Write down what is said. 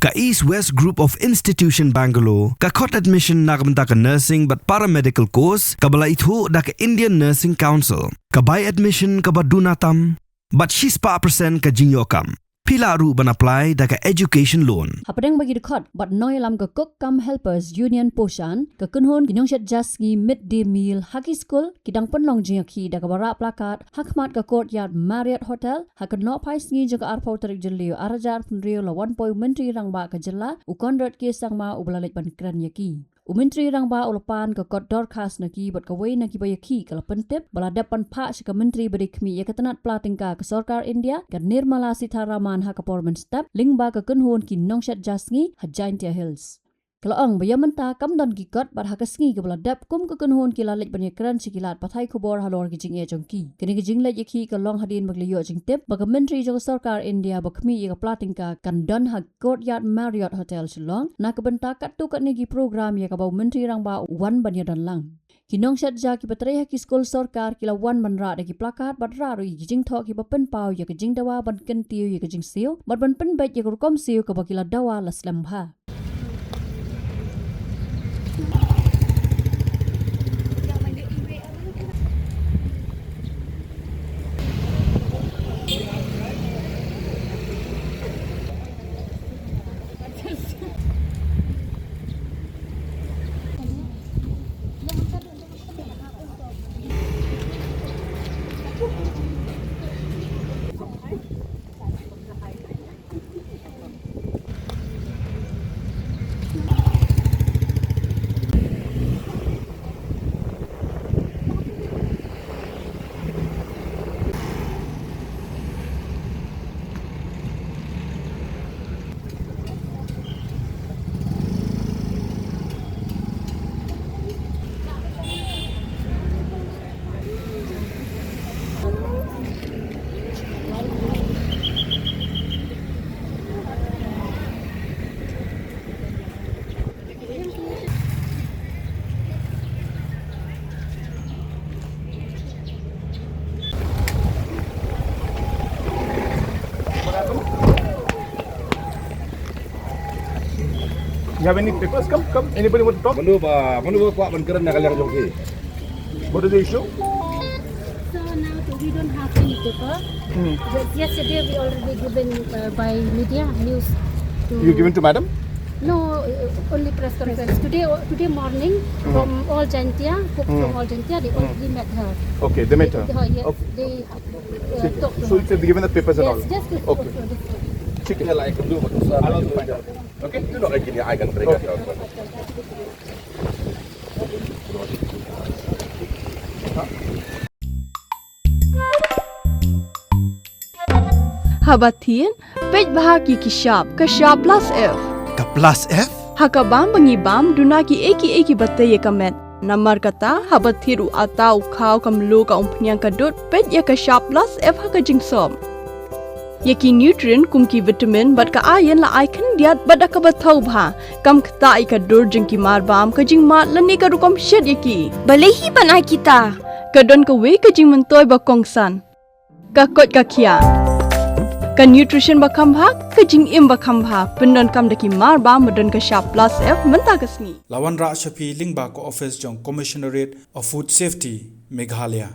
ka East West Group of Institution Bangalore, ka Khmat admission na ka nursing but paramedical course, ka bala itu da ka Indian Nursing Council, ka buy admission ka badunatam, but she's pa percent ka jinyokam. Pila ru ban apply da ka education loan. Hapadeng bagi dekat, but noi lam ka cook come helpers union poshan, ka kunhon ki Nongshet jasgi midday meal haki school, ki dang penlong Ïakhih da ka bara plakat, Khmat ka courtyard Marriott hotel, ha ka no pai sngi jaga arpau tarik jelio arajar punrio la 1 menteri rangba ka jela, u konrad ke sangma u belalek ban kran Ïakhih. Menteri rangba ulapan ke kot dorkas naki buat kawai naki ba Ïakhih kalau Pyntip bala depan pak ke menteri berikmi ya ketenat platingka ke Sarkar India ke Nirmala Sitharaman ha ke Portman Step lingba ke kunhun ki Nongshet jasngi ha Atiar Hills. Kalau ang baya menta kam don ki kot bar ha ke sngi ke bala dep kum ke kunhun ki lalek ban Ïakren sikilat pathai khobor halor ki jing e jongki. Kini ki jing le Ïakhih ke long hadin bagliyo jing tip ba ke menteri jong Sarkar India ba khmi ya ke platingka kan don ha courtyard Marriott Hotel Shillong na ke benta kat tu kat ni ki program ya ke bau menteri rang ba wan ban ya don lang. Ki Nongshet ja ki patrai ha ki skol Sarkar ki la wan ban ra de ki plakat bat ra ru ki jing thok ki ba pen pau ya ke jing dawa ban ken tiu ya ke jing siu bat ban pen bet ya ke kom siu ke ba ki la dawa la slam ha. You have any papers? Come. Anybody want to talk? Manu Pak Ïakhren nak kalian Ïakhih. What is the issue? So now we don't have any paper. But yesterday we already given by media news. You given to madam? No, only press conference. Today morning from all Jantia, cook from all Jantia, they already met her. Okay, they met her. Yes, Okay. they talked to So her. it's given the papers and all. Yes, just Okay. Chicken like do I'll also find out. Okay, you know actually I can bring it out. Habatin, pej bahagi ki sharp plus F. Ka plus F? Hakabam bangibam dunaki eki bataya kamet. Namar kata habathiru atau kau kamlu ka umpnyang kadut pej ya ka sharp plus F haka jingsom. Yaki nutrient kum ki vitamin bat ka iron la Ïakhih diat bat ka bathau bha kam khta ka dur jing ki marbam ka jing mat lani ka rukom shed yaki balehi banai kita ka don ka we ka jing mentoy ba kongsan ka kot ka khia ka nutrition ba kham bha ka jing im ba kham bha pendon kam daki marbam madon ka sharp plus F menta ka sni Lawan Ra Shafi Lingba ko office jong Commissionerate of Food Safety Meghalaya